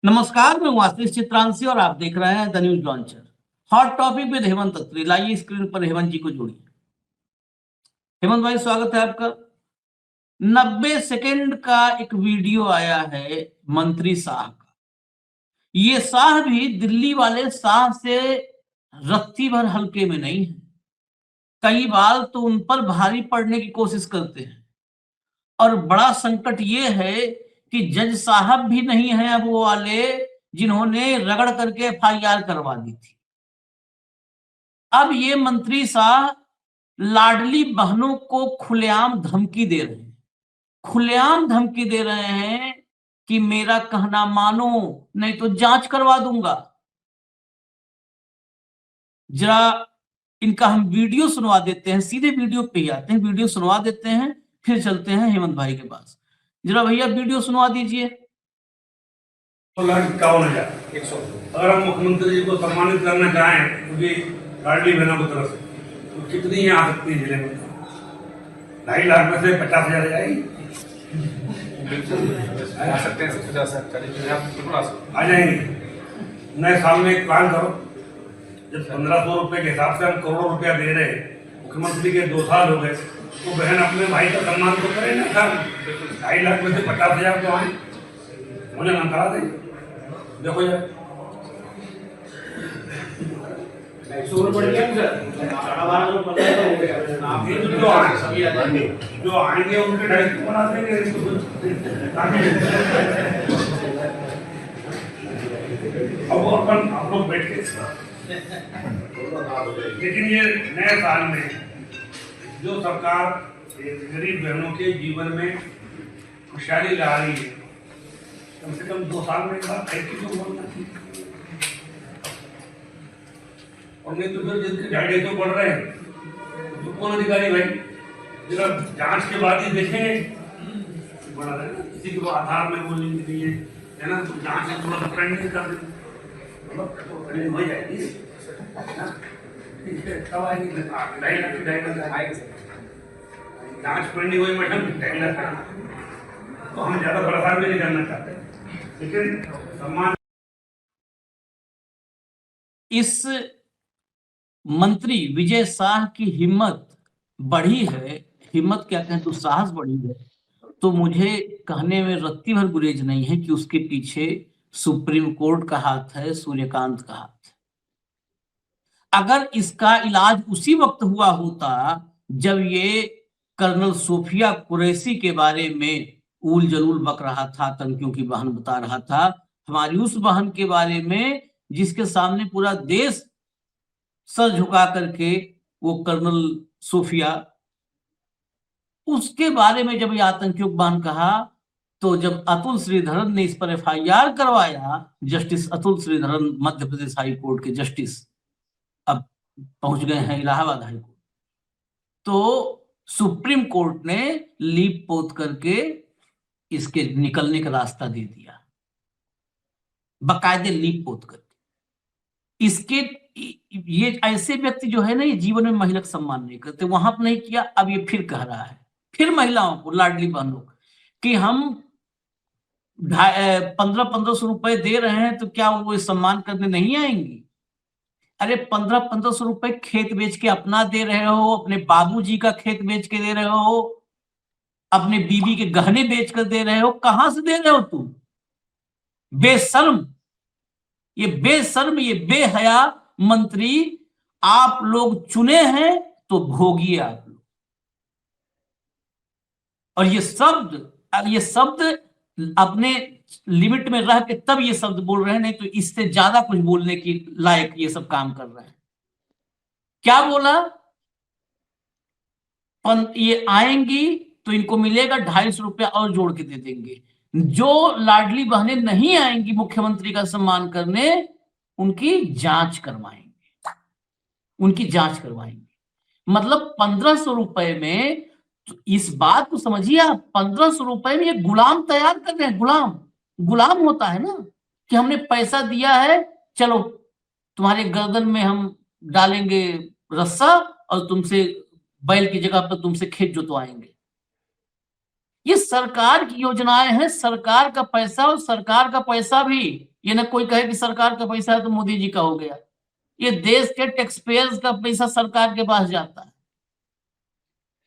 नमस्कार, मैं हूं आशीष चित्रांशी और आप देख रहे हैं the news launcher. Hot topic with Hemant Atri. लाइए स्क्रीन पर हेमंत जी को जोड़िए। हेमंत भाई, स्वागत है आपका। 90 सेकंड का एक वीडियो आया है मंत्री शाह का। ये शाह भी दिल्ली वाले शाह से रत्ती भर हल्के में नहीं है। कई बार तो उन पर भारी पड़ने की कोशिश करते हैं। और बड़ा संकट ये है कि जज साहब भी नहीं है अब वो वाले जिन्होंने रगड़ करके एफआईआर करवा दी थी। अब ये मंत्री शाह लाडली बहनों को खुलेआम धमकी दे रहे हैं। खुलेआम धमकी दे रहे हैं कि मेरा कहना मानो नहीं तो जांच करवा दूंगा। जरा इनका हम वीडियो सुनवा देते हैं, सीधे वीडियो पे ही आते हैं, वीडियो सुनवा देते हैं, फिर चलते हैं हेमंत भाई के पास। जरा भैया वीडियो सुनवा दीजिए। 1,51,000 अगर हम मुख्यमंत्री जी को सम्मानित करना चाहें क्योंकि लाडली बहनों की तरफ से तो कितनी आ सकती है जिले में? 2.5 लाख में से 50,000 जाएगी। आ सकते हैं 50,000 आ जाएंगे। नए साल में एक प्लान करो, जब 1,500 रुपए के हिसाब से हम करोड़ों रुपया दे रहे हैं, मुख्यमंत्री के 2 साल हो गए, तो बहन अपने भाई का सम्मान तो करे ना। 2.5 लाख में से 50,000 तो आए, मुझे नाम करा दें। देखो यार जो आएंगे उनके डायरेक्ट बना देंगे। अब वो अपन आप लोग बैठ के, लेकिन ये नए साल में जो सरकार गरीब बहनों के जीवन में खुशहाली ला रही है, कम से कम 2 साल में एक बार ऐसी तो बोलना चाहिए। और नहीं तो फिर जिनके झाड़े तो बढ़ रहे हैं तो कौन अधिकारी भाई, जरा जांच के बाद ही देखेंगे। बड़ा है ना, किसी को आधार में बोलने के लिए है ना, तो जांच से थोड़ा पेंडिंग कर दें, मतलब हो जाएगी। कब आएगी? 2.5 लाख आएगी। जांच पेंडिंग हुई मैडम, 2.5 लाख। तो हम ज्यादा परेशान भी नहीं करना चाहते, लेकिन सम्मान। इस मंत्री विजय शाह की हिम्मत बढ़ी है, हिम्मत क्या कहें, दुस्साहस बढ़ी है, तो मुझे कहने में रत्ती भर गुरेज नहीं है कि उसके पीछे सुप्रीम कोर्ट का हाथ है, सूर्यकांत का हाथ है। अगर इसका इलाज उसी वक्त हुआ होता जब ये कर्नल सोफिया कुरैशी के बारे में उल जलूल बक रहा था, आतंकियों की बहन बता रहा था, हमारी उस बहन के बारे में जिसके सामने पूरा देश सर झुका करके, वो कर्नल सोफिया, उसके बारे में जब ये आतंकियों की बहन कहा, तो जब अतुल श्रीधरन ने इस पर एफआईआर करवाया, justice Atul Sreedharan Madhya Pradesh high court के जस्टिस अब पहुंच गए हैं इलाहाबाद हाई कोर्ट, तो सुप्रीम कोर्ट ने लीप पोत करके इसके निकलने का रास्ता दे दिया, बाकायदे लीप पोत करके। इसके ये ऐसे व्यक्ति जो है ना, ये जीवन में महिला का सम्मान नहीं करते, वहां पर नहीं किया, अब ये फिर कह रहा है, फिर महिलाओं को, लाडली बहनों को, कि हम 1500 रुपए दे रहे हैं तो क्या वो सम्मान करने नहीं आएंगी? अरे 1500 रुपए खेत बेच के अपना दे रहे हो, अपने बाबूजी का खेत बेच के दे रहे हो, अपने बीबी के गहने बेच कर दे रहे हो, कहां से दे रहे हो तुम? बेशर्म, ये बेशर्म, ये बेहया मंत्री आप लोग चुने हैं तो भोगिए आप लोग। और ये शब्द अपने लिमिट में रह के तब ये शब्द बोल रहे हैं, नहीं तो इससे ज्यादा कुछ बोलने की लायक ये सब काम कर रहे हैं। क्या बोला? ये आएंगी तो इनको मिलेगा 250 रुपया और जोड़ के दे देंगे। जो लाडली बहनें नहीं आएंगी मुख्यमंत्री का सम्मान करने, उनकी जांच करवाएंगे, उनकी जांच करवाएंगे। मतलब 1500 रुपए में, तो इस बात को समझिए आप, 1500 रुपए में ये गुलाम तैयार कर रहे हैं। गुलाम होता है ना, कि हमने पैसा दिया है, चलो तुम्हारे गर्दन में हम डालेंगे रस्सा और तुमसे बैल की जगह पर तुमसे खेत जोतवाएंगे। ये सरकार की योजनाएं हैं, सरकार का पैसा, और सरकार का पैसा भी ये ना कोई कहे कि सरकार का पैसा है तो मोदी जी का हो गया। ये देश के टैक्स पेयर्स का पैसा सरकार के पास जाता है।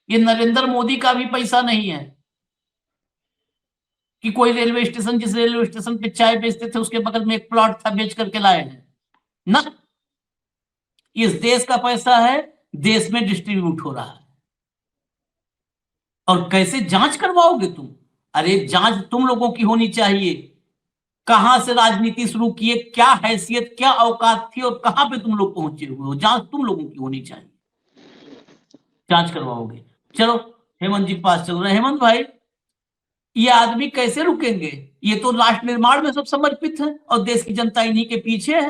ये नरेंद्र मोदी का भी पैसा नहीं है कि कोई रेलवे स्टेशन, जिस रेलवे स्टेशन पे चाय बेचते थे उसके बगल में एक प्लॉट था, बेच करके लाए हैं ना। इस देश का पैसा है, देश में डिस्ट्रीब्यूट हो रहा है। और कैसे जांच करवाओगे तुम? अरे जांच तुम लोगों की होनी चाहिए। कहां से राजनीति शुरू किए, क्या हैसियत, क्या औकात थी और कहां पे तुम लोग पहुंचे हुए हो, जांच तुम लोगों की होनी चाहिए। जांच करवाओगे। चलो हेमंत जी के पास चल रहे हैं। हेमंत भाई, ये आदमी कैसे रुकेंगे? ये तो राष्ट्र निर्माण में सब समर्पित है और देश की जनता इन्हीं के पीछे है।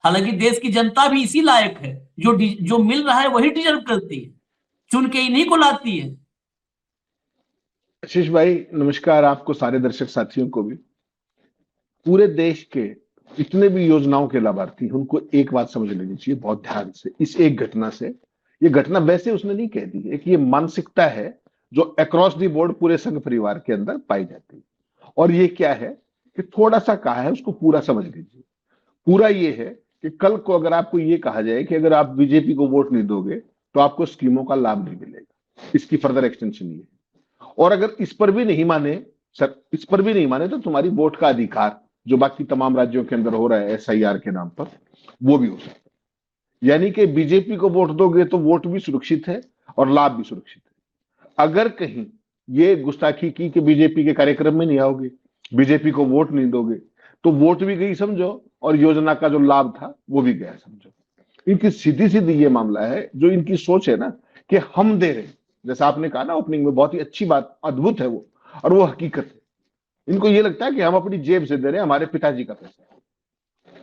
हालांकि देश की जनता भी इसी लायक है, जो मिल रहा है वही डिजर्व करती है, चुन के इन्हीं को लाती है। आशीष भाई नमस्कार, आपको सारे दर्शक साथियों को भी। पूरे देश के जितने भी योजनाओं के लाभार्थी उनको एक बात समझ लेनी चाहिए बहुत ध्यान से इस एक घटना से। ये घटना वैसे उसने नहीं कह दी, एक ये मानसिकता है जो अक्रॉस दी बोर्ड पूरे संघ परिवार के अंदर पाई जाती है। और ये क्या है कि थोड़ा सा कहा है उसको पूरा समझ लीजिए। पूरा ये है कि कल को अगर आपको ये कहा जाए कि अगर आप बीजेपी को वोट नहीं दोगे तो आपको स्कीमों का लाभ नहीं मिलेगा, इसकी फर्दर एक्सटेंशन ये है। और अगर इस पर भी नहीं माने सर, इस पर भी नहीं माने तो तुम्हारी वोट का अधिकार जो बाकी तमाम राज्यों के अंदर हो रहा है एसआईआर के नाम पर, वो भी हो सकता है। यानी कि बीजेपी को वोट दोगे तो वोट भी सुरक्षित है और लाभ भी सुरक्षित है। अगर कहीं ये गुस्ताखी की कि बीजेपी के कार्यक्रम में नहीं आओगे, बीजेपी को वोट नहीं दोगे, तो वोट भी गई समझो और योजना का जो लाभ था वो भी गया समझो। इनकी सीधी सीधी ये मामला है, जो इनकी सोच है ना कि हम दे रहे, जैसा आपने कहा ना ओपनिंग में, बहुत ही अच्छी बात, अद्भुत है वो, और वो हकीकत है। इनको ये लगता है कि हम अपनी जेब से दे रहे हैं, हमारे पिताजी का पैसा।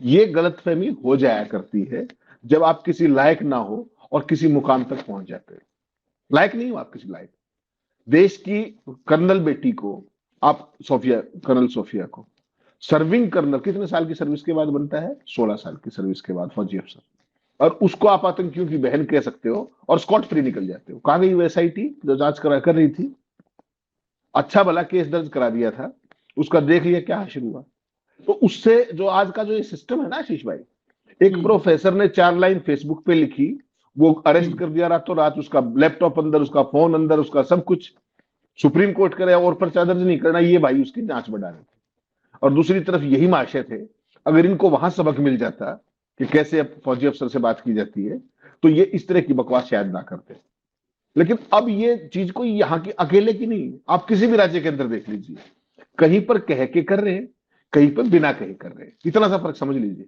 ये गलतफहमी हो जाया करती है जब आप किसी लायक ना हो और किसी मुकाम तक पहुंच जाते हो। लायक नहीं हो आप किसी लायक। देश की कर्नल बेटी को आप कर्नल सोफिया को सर्विंग कर्नल कितने साल की सर्विस के बाद बनता है? 16 साल की सर्विस के बाद फौजी अफसर। और उसको आप आतंकियों की बहन कह सकते हो और स्कॉट फ्री निकल जाते हो। कहां गई वो एसआईटी जो जांच कर रही थी? अच्छा भला केस दर्ज करा दिया था, उसका देख लिया क्या हासिल हुआ। तो उससे जो आज का जो ये सिस्टम है ना आशीष भाई, एक प्रोफेसर ने 4 लाइन फेसबुक पे लिखी, वो अरेस्ट कर दिया रातों रात, उसका लैपटॉप अंदर, उसका फोन अंदर, उसका सब कुछ। सुप्रीम कोर्ट करे और पर्चा दर्ज नहीं करना, ये भाई उसकी जांच बढ़ा रहे थे। और दूसरी तरफ यही महाशय थे, अगर इनको वहां सबक मिल जाता कि कैसे अब फौजी अफसर से बात की जाती है तो ये इस तरह की बकवास शायद ना करते। लेकिन अब ये चीज कोई यहाँ की अकेले की नहीं, आप किसी भी राज्य के अंदर देख लीजिए, कहीं पर कह के कर रहे हैं, कहीं पर बिना कहे कर रहे हैं। इतना सा फर्क समझ लीजिए।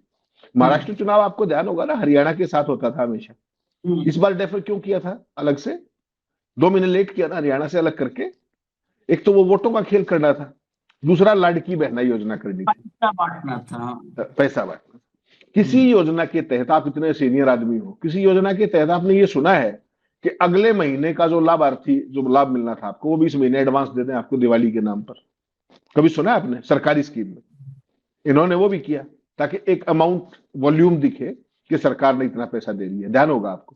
महाराष्ट्र चुनाव आपको ध्यान होगा ना, हरियाणा के साथ होता था हमेशा। इस बार डेफर क्यों किया था अलग से? 2 महीने लेट किया ना हरियाणा से अलग करके। एक तो वो वोटों का खेल करना था, दूसरा लाड़की बहना योजना करनी थी, पैसा बांटना था। पैसा बांटना। किसी योजना के तहत, आप इतने सीनियर आदमी हो, किसी योजना के तहत आपने ये सुना है कि अगले महीने का जो लाभार्थी, जो लाभ मिलना था आपको, वो भी इस महीने एडवांस दे दें आपको दिवाली के नाम पर? कभी सुना है आपने? सरकारी स्कीम में इन्होंने वो भी किया ताकि एक अमाउंट वॉल्यूम दिखे कि सरकार ने इतना पैसा दे दिया, ध्यान होगा आपको।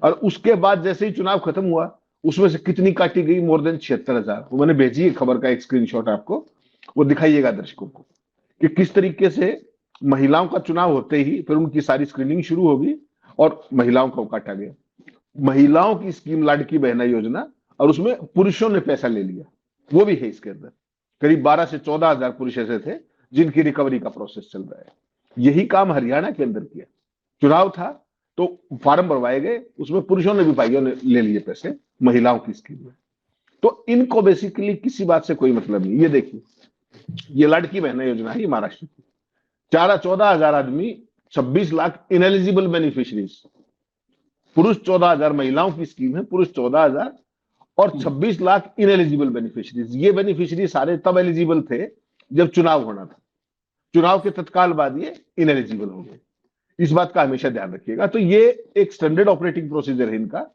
और उसके बाद जैसे ही चुनाव खत्म हुआ, उसमें से कितनी काटी गई? More than 76,000। वो मैंने भेजी है खबर का एक स्क्रीनशॉट आपको, वो दिखाइएगा दर्शकों को कि किस तरीके से महिलाओं का चुनाव होते ही फिर उनकी सारी स्क्रीनिंग शुरू होगी और महिलाओं को काटा गया। महिलाओं की स्कीम लाड़की बहना योजना, और उसमें पुरुषों ने पैसा ले लिया, वो भी है इसके अंदर। करीब 12 से 14,000 पुरुष ऐसे थे जिनकी रिकवरी का प्रोसेस चल रहा है। यही काम हरियाणा के अंदर किया। चुनाव था तो फॉर्म भरवाए गए, उसमें पुरुषों ने भी भाइयों ने ले लिए पैसे महिलाओं की स्कीम में। तो इनको बेसिकली किसी बात से कोई मतलब नहीं। ये देखिए, ये लाड़की बहना योजना है, ये महाराष्ट्र की। 14,000 आदमी, 26 लाख इनएलिजिबल बेनिफिशरीज। पुरुष 14,000, महिलाओं की स्कीम है, पुरुष 14,000 और 26 लाख इनएलिजिबल बेनिफिशरीज। ये बेनिफिशरी सारे तब एलिजिबल थे जब चुनाव होना था, चुनाव के तत्काल बाद ये इनएलिजिबल हो गए। इस बात का हमेशा ध्यान रखिएगा। तो ये एक स्टैंडर्ड ऑपरेटिंग प्रोसीजर है इनका,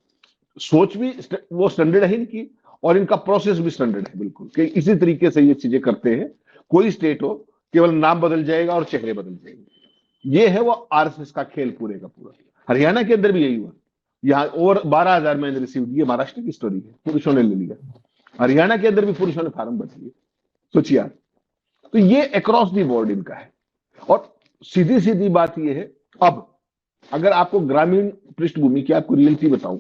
सोच भी वो स्टैंडर्ड है इनकी और इनका प्रोसेस भी स्टैंडर्ड है बिल्कुल, कि इसी तरीके से ये चीजें करते हैं। कोई स्टेट हो, केवल नाम बदल जाएगा और चेहरे बदल जाएंगे। ये है वो आरएसएस का खेल पूरे का पूरा। हरियाणा के अंदर भी यही हुआ। यहाँ और 12,000 मैंने रिसीव किए, महाराष्ट्र की स्टोरी है, पुरुषों ने ले लिया। हरियाणा के अंदर भी पुरुषों ने फार्म भर लिए, सोचिए आप। तो ये अक्रॉस दी बोर्ड इनका है। और सीधी सीधी बात यह है, अब अगर आपको ग्रामीण पृष्ठभूमि की आपको रियलिटी बताऊं,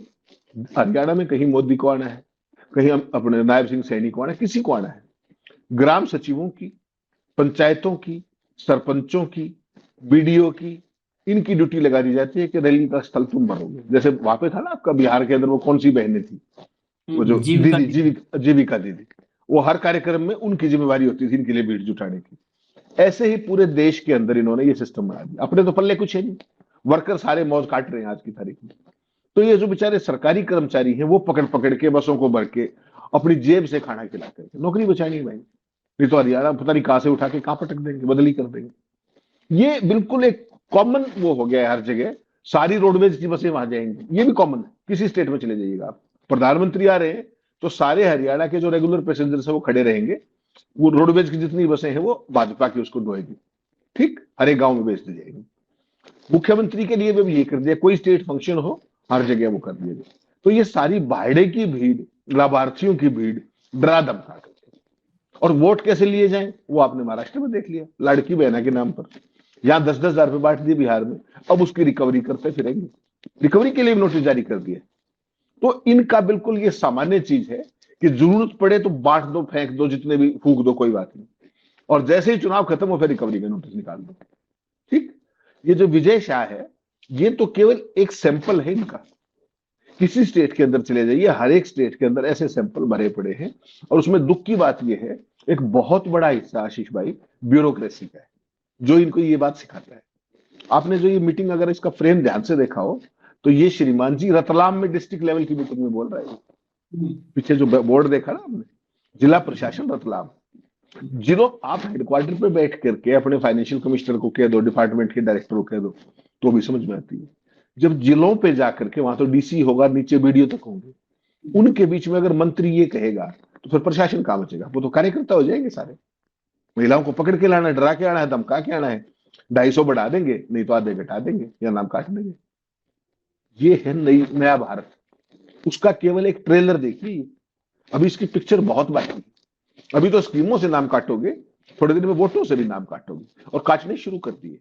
हरियाणा में कहीं मोदी को आना है, कहीं अपने नायब सिंह सैनी को आना है, किसी को आना है, ग्राम सचिवों की, पंचायतों की, सरपंचों की, बीडीओ की, इनकी ड्यूटी लगा दी जाती है कि रैली का स्थल तुम भरोगे। जैसे वहां पे था ना आपका बिहार के अंदर, वो कौन सी बहनें थी, वो जो जीविका दीदी, जीविका दीदी, वो हर कार्यक्रम में उनकी जिम्मेवारी होती थी इनके लिए भीड़ जुटाने की। ऐसे ही पूरे देश के अंदर इन्होंने ये सिस्टम बना दिया। अपने तो पल्ले कुछ है नहीं, वर्कर सारे मौज काट रहे हैं आज की तारीख में। तो ये जो बेचारे सरकारी कर्मचारी हैं, वो पकड़ पकड़ के बसों को भर के अपनी जेब से खाना खिला करके नौकरी बचानी भाई, नहीं तो हरियाणा पता नहीं कहां से उठा के कहां पटक देंगे, बदली कर देंगे। ये बिल्कुल एक कॉमन वो हो गया है हर जगह, सारी रोडवेज की बसें वहां जाएंगी, ये भी कॉमन है। किसी स्टेट में चले जाइएगा आप, प्रधानमंत्री आ रहे हैं तो सारे हरियाणा के जो रेगुलर पैसेंजर्स है वो खड़े रहेंगे, वो रोडवेज की जितनी बसें हैं वो भाजपा की उसको ढोएगी, ठीक, हर एक गांव में बेच दी जाएगी। मुख्यमंत्री के लिए भी ये कर दिया, कोई स्टेट फंक्शन हो हर जगह वो कर दिया गया। तो ये सारी भाड़े की भीड़, लाभार्थियों की भीड़, डरा धमका करके, और वोट कैसे लिए जाएं वो आपने महाराष्ट्र में देख लिया, लड़की बहना के नाम पर यहां 10-10 हजार रुपए बांट दिए बिहार में, अब उसकी रिकवरी करते फिरेंगे, रिकवरी के लिए भी नोटिस जारी कर दिए। तो इनका बिल्कुल ये सामान्य चीज है कि जरूरत पड़े तो बांट दो, फेंक दो, जितने भी फूक दो, कोई बात नहीं, और जैसे ही चुनाव खत्म हो फिर रिकवरी का नोटिस निकाल दो, ठीक। ये जो विजय शाह है, ये तो केवल एक सैंपल है इनका। किसी स्टेट के अंदर चले जाइए, हर एक स्टेट के अंदर ऐसे सैंपल भरे पड़े हैं। और उसमें दुख की बात यह है, एक बहुत बड़ा हिस्सा आशीष भाई ब्यूरोक्रेसी का है, जो इनको ये बात सिखाता है। आपने जो ये मीटिंग, अगर इसका फ्रेम ध्यान से देखा हो, तो ये श्रीमान जी रतलाम में डिस्ट्रिक्ट लेवल की मीटिंग में बोल रहे हैं। पीछे जो बोर्ड देखा ना आपने, जिला प्रशासन रतलाम, जिलो आप हेडक्वार्टर पे बैठ करके अपने फाइनेंशियल कमिश्नर को कह दो, डिपार्टमेंट के डायरेक्टर को कह दो, तो भी समझ में आती है। जब जिलों पे जाकर के, वहां तो डीसी होगा, नीचे बीडीओ तक होंगे, उनके बीच में अगर मंत्री ये कहेगा तो फिर प्रशासन कहां बचेगा? वो तो कार्यकर्ता हो जाएंगे सारे। महिलाओं को पकड़ के लाना है, डरा के आना है, धमका के आना है, 250 बढ़ा देंगे, नहीं तो आधे घटा देंगे या नाम काट देंगे। ये है नया भारत। उसका केवल एक ट्रेलर देखिए, अभी इसकी पिक्चर बहुत बाकी। अभी तो स्कीमों से नाम काटोगे, थोड़े दिन में वोटों से भी नाम काटोगे, और काटने शुरू कर दिए।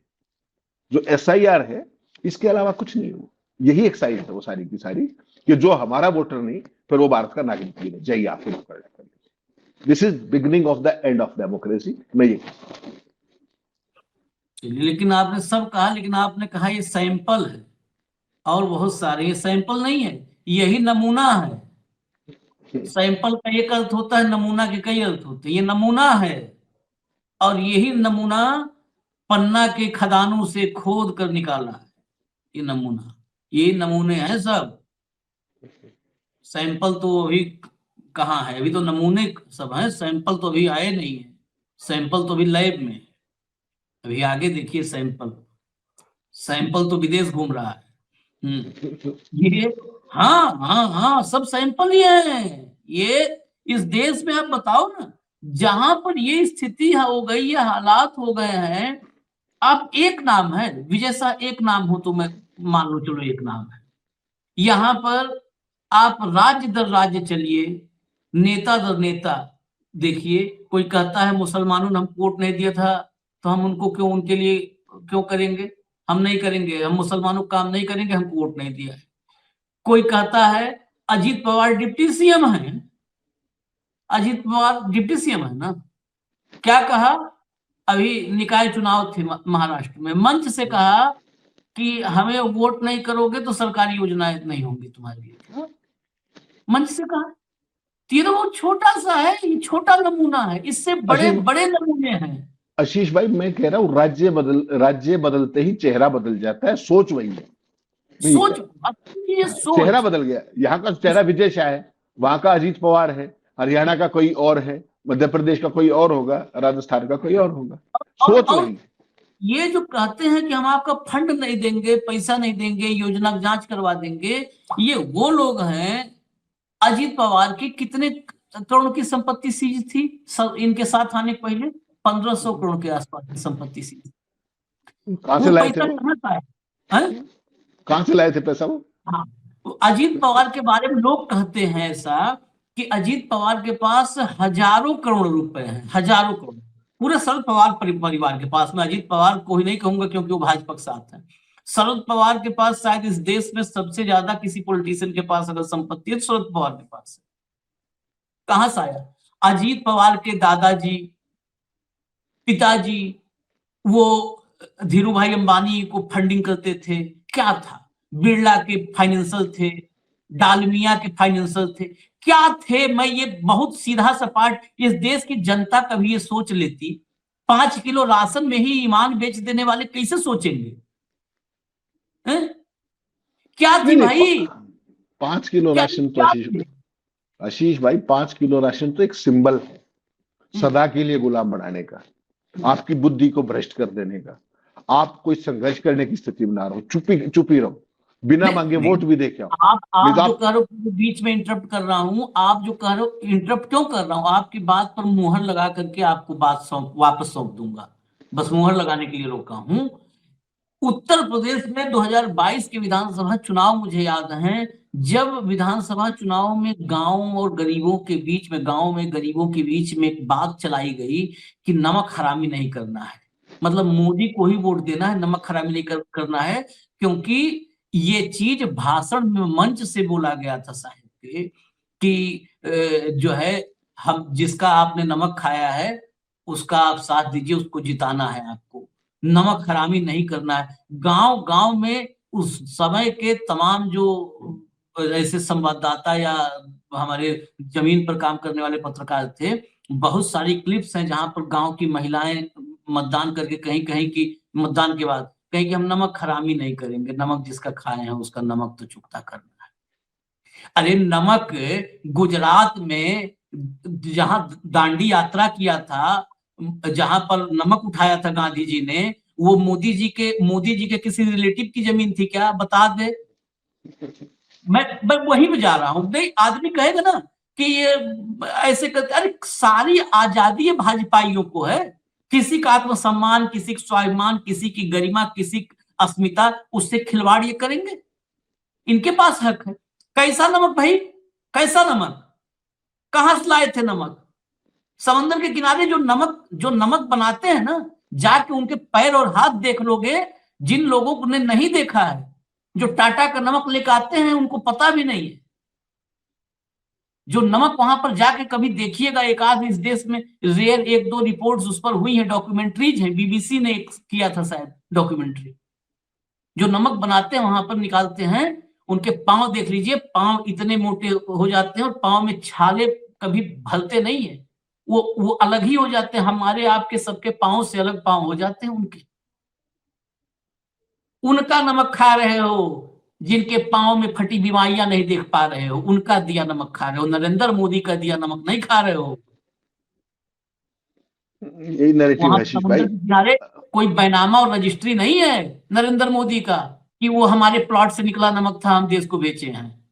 जो एसआईआर है, इसके अलावा कुछ नहीं हो। यही एक्साइज है वो सारी की सारी, कि जो हमारा वोटर नहीं, फिर वो भारत का नागरिक भी नहीं, जाइए आपको कर। This is beginning of the end of democracy. मैं ये, लेकिन आपने सब कहा, लेकिन आपने कहा ये सैंपल है और बहुत सारे, ये सैंपल नहीं है, यही नमूना है। सैंपल का एक अर्थ होता है, नमूना के कई अर्थ होते हैं। ये नमूना है और यही नमूना पन्ना के खदानों से खोद कर निकाला है। ये नमूना, ये नमूने हैं सब। सैंपल तो अभी कहाँ है, अभी तो नमूने सब हैं, सैंपल तो अभी आए नहीं है। सैंपल तो अभी लैब में, अभी आगे देखिए सैंपल। सैंपल तो विदेश घूम रहा है। ये हाँ हाँ हाँ, सब सैंपल ही है। ये इस देश में आप बताओ ना, जहां पर ये स्थिति हो गई, ये हालात हो गए हैं, आप एक नाम है विजय शाह, एक नाम हो तो मैं मान लो, चलो एक नाम है। यहां पर आप राज्य दर राज्य चलिए, नेता दर नेता देखिए। कोई कहता है मुसलमानों ने हमको वोट नहीं दिया था, तो हम उनको क्यों, उनके लिए क्यों करेंगे? हम नहीं करेंगे, हम मुसलमानों का काम नहीं करेंगे, हमको वोट नहीं दिया है। कोई कहता है अजीत पवार डिप्टी सीएम है, अजीत पवार डिप्टी सीएम है ना, क्या कहा? अभी निकाय चुनाव थे महाराष्ट्र में, मंच से कहा कि हमें वोट नहीं करोगे तो सरकारी योजनाएं नहीं होंगी तुम्हारे लिए। मंच से कहा। ये तो बहुत छोटा सा है, ये छोटा नमूना है, इससे बड़े बड़े नमूने हैं। आशीष भाई, मैं कह रहा हूँ राज्य बदलते ही चेहरा बदल जाता है, सोच वही है। सोच, ये सोच, चेहरा बदल गया। यहाँ का चेहरा विजय शाह है, वहां का अजीत पवार है, हरियाणा का कोई और है, मध्य प्रदेश का कोई और होगा, राजस्थान का कोई और होगा। सोच वही है। ये जो कहते हैं कि हम आपका फंड नहीं देंगे, पैसा नहीं देंगे, योजना जांच करवा देंगे, ये वो लोग हैं। अजीत पवार की कितने करोड़ की संपत्ति सीज थी इनके साथ आने पहले? 1500 करोड़ के आसपास की संपत्ति सीज। कहां से लाए थे? कहां से लाए थे पैसा वो? हाँ, अजीत पवार के बारे में लोग कहते हैं ऐसा कि अजीत पवार के पास हजारों करोड़ रुपए हैं, हजारों करोड़। पूरे शरद पवार परिवार के पास, मैं अजीत पवार को ही नहीं कहूंगा क्योंकि वो भाजपा के साथ है, शरद पवार के पास शायद इस देश में सबसे ज्यादा किसी पॉलिटिशियन के पास अगर संपत्ति है तो शरद पवार के पास है। कहां से आया? अजीत पवार के दादाजी, पिताजी वो धीरू भाई अंबानी को फंडिंग करते थे। क्या था? बिरला के फाइनेंशियल थे, डालमिया के फाइनेंशियल थे, क्या थे? मैं ये बहुत सीधा सपाट, इस देश की जनता कभी ये सोच लेती, 5 किलो राशन में ही ईमान बेच देने वाले कैसे सोचेंगे? हैं? क्या थी भाई? 5 किलो क्या राशन तो क्या आशीष थी? आशीष भाई 5 किलो राशन तो एक सिंबल है सदा के लिए गुलाम बनाने का, आपकी बुद्धि को भ्रष्ट कर देने का। आप कोई संघर्ष करने की स्थिति में ना रहो, चुपी रहो, बिना नहीं, मांगे नहीं, वोट भी देके आओ। आप नहीं तो जो कह रहे हो, बीच में इंटरप्ट कर रहा हूं, आप जो कह रहे हो इंटरप्ट क्यों कर रहा हूं? आपकी बात पर मुहर लगा करके आपको बात वापस सौंप दूंगा, बस मुहर लगाने के लिए रोका हूं। उत्तर प्रदेश में 2022 के विधानसभा चुनाव मुझे याद हैं, जब विधानसभा चुनाव में गांव और गरीबों के बीच में, गांव में गरीबों के बीच में एक बात चलाई गई कि नमक हरामी नहीं करना है, मतलब मोदी को ही वोट देना है, नमक हरामी नहीं करना है, क्योंकि ये चीज भाषण में मंच से बोला गया था साहिब के कि जो है, हम जिसका आपने नमक खाया है उसका आप साथ दीजिए, उसको जिताना है आपको, नमक हरामी नहीं करना है। गांव गांव में उस समय के तमाम जो ऐसे संवाददाता या हमारे जमीन पर काम करने वाले पत्रकार थे, बहुत सारी क्लिप्स हैं जहां पर गांव की महिलाएं मतदान करके कहीं कहीं की, मतदान के बाद कहीं कि हम नमक हरामी नहीं करेंगे, नमक जिसका खाए हैं उसका नमक तो चुकता करना है। अरे नमक गुजरात में जहां दांडी यात्रा किया था, जहां पर नमक उठाया था गांधी जी ने, वो मोदी जी के किसी रिलेटिव की जमीन थी क्या? बता दे। मैं वहीं पे जा रहा हूं। नहीं, आदमी कहेगा ना कि ये ऐसे करते, अरे सारी आजादी भाजपाइयों को है, किसी का आत्मसम्मान, किसी का स्वाभिमान, किसी की गरिमा, किसी की अस्मिता, उससे खिलवाड़ ये करेंगे? इनके पास हक है। कैसा नमक भाई? कैसा नमक? कहां से लाए थे नमक? समंदर के किनारे जो नमक बनाते हैं ना, जाके उनके पैर और हाथ देख लोगे, जिन लोगों ने नहीं देखा है, जो टाटा का नमक लेकर आते हैं उनको पता भी नहीं है। जो नमक वहां पर जाके कभी देखिएगा, एक आध इस देश में रेयर 1-2 रिपोर्ट्स उस पर हुई हैं, डॉक्यूमेंट्रीज हैं, बीबीसी ने किया था शायद डॉक्यूमेंट्री। जो नमक बनाते हैं वहां पर निकालते हैं, उनके पांव देख लीजिए, पांव इतने मोटे हो जाते हैं और पांव में छाले कभी भलते नहीं है, वो अलग ही हो जाते हैं, हमारे आपके सबके पांव से अलग पांव हो जाते हैं उनके। उनका नमक खा रहे हो जिनके पांव में फटी बीमारियां नहीं देख पा रहे हो, उनका दिया नमक खा रहे हो, नरेंद्र मोदी का दिया नमक नहीं खा रहे हो। यही नैरेटिव वहां है आशीष समुद्र भाई। के किनारे कोई बैनामा और रजिस्ट्री नहीं है नरेंद्र मोदी का कि वो हमारे प्लॉट से निकला नमक था, हम देश को बेचे हैं।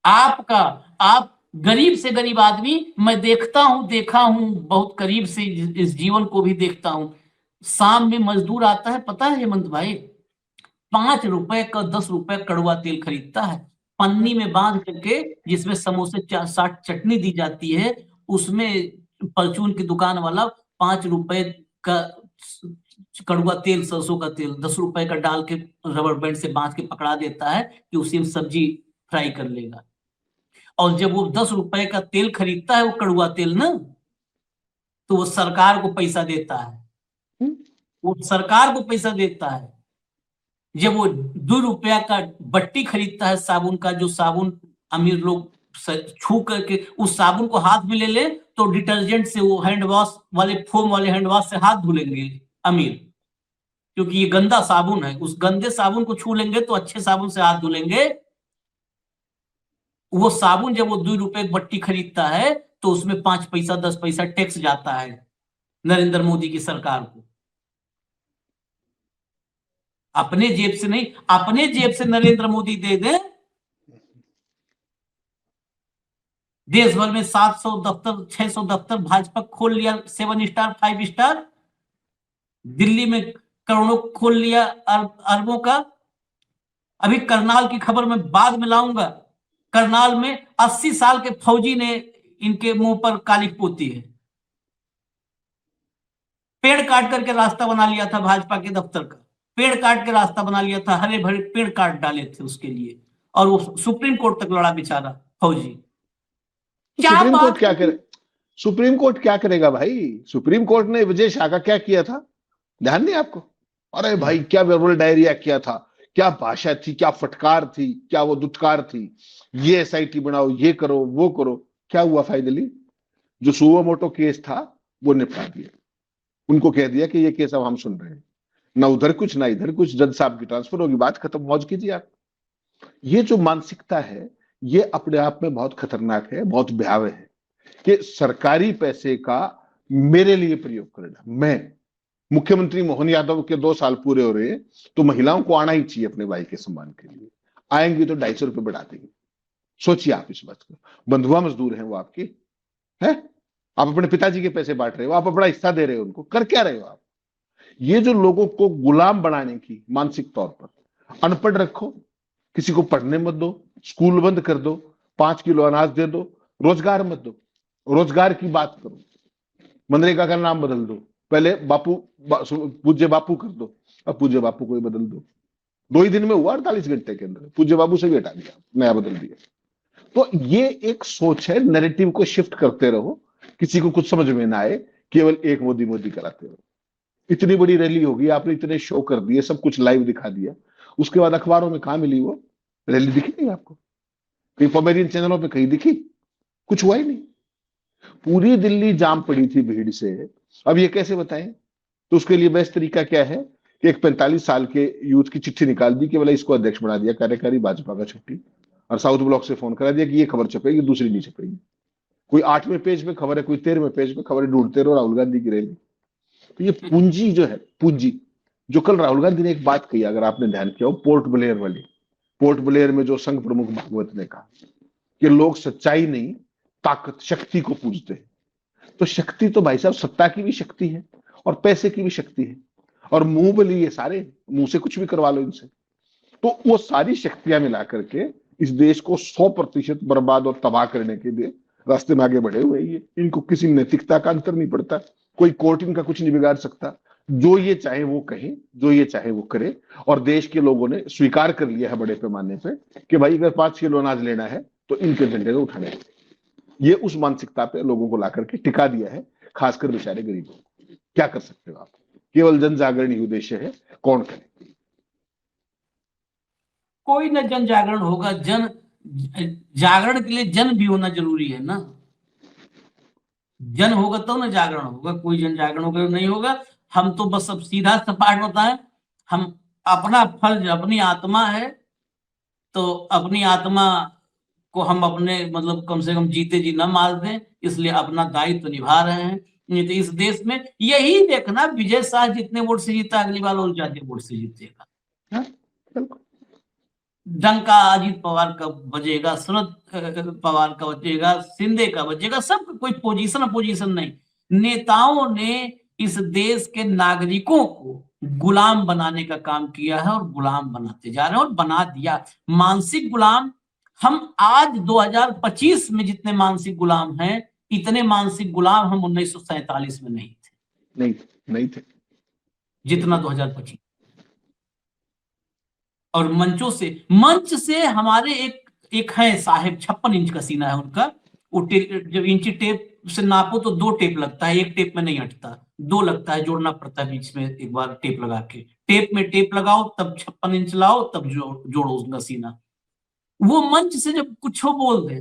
आपका, आप गरीब से गरीब आदमी, मैं देखता हूं, देखा हूं बहुत करीब से, इस जीवन को भी देखता हूं। शाम में मजदूर आता है, पता है हेमंत भाई, 5 रुपए का 10 रुपए कड़वा तेल खरीदता है, पन्नी में बांध करके, जिसमें समोसे 60 चटनी दी जाती है, उसमें परचून की दुकान वाला 5 रुपए का कड़वा तेल, सरसों का तेल 10 रुपए का डाल के रबर बैंड से बांध के पकड़ा देता है कि उसी में सब्जी फ्राई कर लेगा। और जब वो 10 रुपए का तेल खरीदता है, वो कड़वा तेल ना, तो वो सरकार को पैसा देता है, वो सरकार को पैसा देता है। जब वो 2 रुपया का बट्टी खरीदता है साबुन का, जो साबुन अमीर लोग छू करके उस साबुन को हाथ में ले ले तो डिटर्जेंट से, वो हैंड वॉश वाले, फोम वाले हैंड वॉश से हाथ धुलेंगे अमीर, क्योंकि ये गंदा साबुन है, उस गंदे साबुन को छू लेंगे तो अच्छे साबुन से हाथ धुलेंगे। वो साबुन जब वो 2 रुपए बट्टी खरीदता है तो उसमें 5 पैसा 10 पैसा टैक्स जाता है नरेंद्र मोदी की सरकार को। अपने जेब से नहीं, अपने जेब से नरेंद्र मोदी दे दे। देश भर में 700 दफ्तर, 600 दफ्तर भाजपा खोल लिया, 7 स्टार 5 स्टार। दिल्ली में करोड़ों खोल लिया, अरबों का। अभी करनाल की खबर मैं बाद में लाऊंगा। करनाल में 80 साल के फौजी ने इनके मुंह पर काली पोती है। पेड़ काट करके रास्ता बना लिया था भाजपा के दफ्तर का, पेड़ काट के रास्ता बना लिया था, हरे भरे पेड़ काट डाले थे उसके लिए, और वो सुप्रीम कोर्ट तक लड़ा बेचारा फौजी। क्या सुप्रीम कोर्ट बात क्या करे, सुप्रीम कोर्ट क्या करेगा भाई? सुप्रीम कोर्ट ने विजय शाह का क्या किया था, ध्यान नहीं आपको? अरे भाई क्या वर्बल डायरिया किया था, क्या भाषा थी, क्या फटकार थी, क्या वो दुत्कार थी, ये एसआईटी बनाओ, ये करो, वो करो। क्या हुआ फाइनली? जो सुओ मोटो केस था वो निपटा दिया, उनको कह दिया कि ये केस अब हम सुन रहे हैं, ना उधर कुछ ना इधर कुछ, जज साहब की ट्रांसफर होगी, बात खत्म, मौज कीजिए आप। ये जो मानसिकता है ये अपने आप में बहुत खतरनाक है, बहुत भयावह है कि सरकारी पैसे का मेरे लिए प्रयोग करना। मैं मुख्यमंत्री मोहन यादव के 2 साल पूरे हो रहे हैं, तो महिलाओं को आना ही चाहिए अपने भाई के सम्मान के लिए, आएंगी तो 250 रुपए बढ़ा देंगे। सोचिए आप इस बात को, बंधुआ मजदूर हैं वो आपके, हैं? आप अपने पिताजी के पैसे बांट रहे हो, आप अपना हिस्सा दे रहे हो उनको, कर क्या रहे हो आप? ये जो लोगों को गुलाम बनाने की मानसिक तौर पर, अनपढ़ रखो, किसी को पढ़ने मत दो, स्कूल बंद कर दो, 5 किलो अनाज दे दो, रोजगार मत दो, रोजगार की बात करो, मनरेगा का नाम बदल दो, पहले पूज्य बापू कर दो, अब पूज्य बापू को ही बदल दो। 2 ही दिन में हुआ, 48 घंटे के अंदर पूज्य बाबू से भी हटा दिया, नया बदल दिया। तो ये एक सोच है, नैरेटिव को शिफ्ट करते रहो, किसी को कुछ समझ में ना आए, केवल एक मोदी मोदी कराते रहो। इतनी बड़ी रैली होगी, आपने इतने शो कर दिए, सब कुछ लाइव दिखा दिया, उसके बाद अखबारों में कहां मिली वो रैली? दिखी नहीं आपको कहीं? पॉमेरियन चैनलों पे कहीं दिखी? कुछ हुआ ही नहीं। पूरी दिल्ली जाम पड़ी थी भीड़ से। अब ये कैसे बताएं? तो उसके लिए बेस्ट तरीका क्या है कि एक 45 साल के यूथ की चिट्ठी निकाल दी कि बोला इसको अध्यक्ष बना दिया, कार्यकारी भाजपा का छुट्टी, और साउथ ब्लॉक से फोन करा दिया कि ये खबर छपेगी, दूसरी नहीं छपेगी। कोई 8वें पेज पे खबर है, कोई 13वें पेज पे खबर है, ढूंढते रहो राहुल गांधी की रैली। तो ये पूंजी जो है, पूंजी जो कल राहुल गांधी ने एक बात कही, अगर आपने ध्यान किया हो, पोर्ट ब्लेयर वाली, पोर्ट ब्लेयर में जो संघ प्रमुख भागवत ने कहा कि लोग सच्चाई नहीं ताकत, शक्ति को पूजते हैं। तो शक्ति तो भाई साहब सत्ता की भी शक्ति है और पैसे की भी शक्ति है, और मुंह बोली ये सारे, मुंह से कुछ भी करवा लो इनसे। तो वो सारी शक्तियां मिला करके इस देश को 100% बर्बाद और तबाह करने के लिए रास्ते में आगे बढ़े हुए हैं। इनको किसी नैतिकता का अंतर नहीं पड़ता, कोई कोर्ट इनका कुछ नहीं बिगाड़ सकता। जो ये चाहे वो कहे, जो ये चाहे वो करे, और देश के लोगों ने स्वीकार कर लिया है बड़े पैमाने पे कि भाई अगर 5 किलो अनाज लेना है तो इनके झंडे को उठाने। ये उस मानसिकता पे लोगों को ला करके टिका दिया है, खासकर बेचारे गरीबों को। क्या कर सकते हो आप? केवल जन जागरण ही उद्देश्य है, कौन करे? कोई ना जन जागरण होगा, जन जागरण के लिए जन भी होना जरूरी है ना। जन होगा तो ना जागरण होगा, कोई जन जागरण होगा नहीं होगा। हम तो बस अब सीधा सपाट बताएं, हम अपना फर्ज, अपनी आत्मा है तो अपनी आत्मा को हम अपने मतलब कम से कम जीते जी न मार दें, इसलिए अपना दायित्व निभा रहे हैं। नहीं तो इस देश में यही देखना, विजय शाह जितने वोट से जीता, अगली बार और ज्यादा वोट से जीतेगा। हाँ, बिल्कुल। डंका अजीत पवार का बजेगा, शरद पवार का बजेगा, शिंदे का बजेगा, सब कोई पोजीशन नहीं। नेताओं ने इस देश के नागरिकों को गुलाम बनाने का काम किया है और गुलाम बनाते जा रहे हैं, और बना दिया, मानसिक गुलाम। हम आज 2025 में जितने मानसिक गुलाम हैं, इतने मानसिक गुलाम हम 1947 में नहीं थे, नहीं थे जितना 2025। और मंच से हमारे एक है साहेब, 56 इंच का सीना है उनका। वो जब इंची टेप से नापो तो 2 टेप लगता है, एक टेप में नहीं हटता, 2 लगता है, जोड़ना पड़ता है बीच में एक बार टेप लगा के। टेप में टेप लगाओ तब 56 इंच लाओ, तब जोड़ो उसका सीना। वो मंच से जब कुछ बोल दे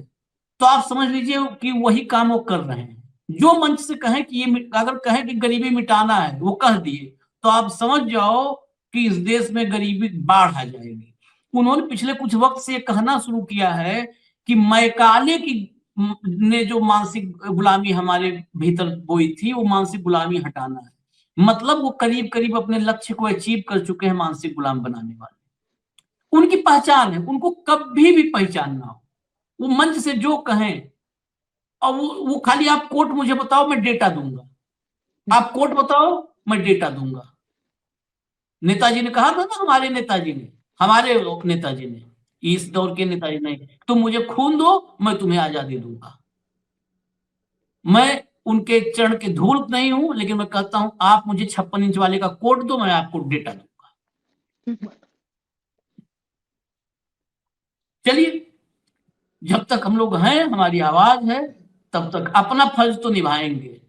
तो आप समझ लीजिए कि वही काम वो कर रहे हैं। जो मंच से कहें कि ये, अगर कहें कि गरीबी मिटाना है, वो कह दिए, तो आप समझ जाओ कि इस देश में गरीबी बाढ़ आ जाएगी। उन्होंने पिछले कुछ वक्त से कहना शुरू किया है कि मैकाले की ने जो मानसिक गुलामी हमारे भीतर बोई थी, वो मानसिक गुलामी हटाना है। मतलब वो करीब करीब अपने लक्ष्य को अचीव कर चुके हैं, मानसिक गुलाम बनाने वाले। उनकी पहचान है, उनको कभी भी पहचानना हो, वो मंच से जो कहें, और वो खाली आप कोट मुझे बताओ मैं डेटा दूंगा, आप कोट बताओ मैं डेटा दूंगा। नेताजी ने कहा था ना, हमारे नेताजी ने, इस दौर के नेताजी ने, तुम मुझे खून दो मैं तुम्हें आजादी दूंगा। मैं उनके चरण के धूल नहीं हूं, लेकिन मैं कहता हूं आप मुझे 56 इंच वाले का कोट दो, मैं आपको डेटा दूंगा। चलिए, जब तक हम लोग हैं, हमारी आवाज है, तब तक अपना फर्ज तो निभाएंगे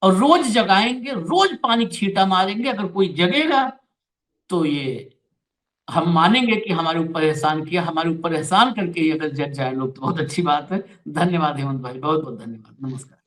और रोज जगाएंगे, रोज पानी छींटा मारेंगे। अगर कोई जगेगा तो ये हम मानेंगे कि हमारे ऊपर एहसान किया। हमारे ऊपर एहसान करके ही अगर जग जाए लोग तो बहुत अच्छी बात है। धन्यवाद हेमंत भाई, बहुत बहुत धन्यवाद। नमस्कार।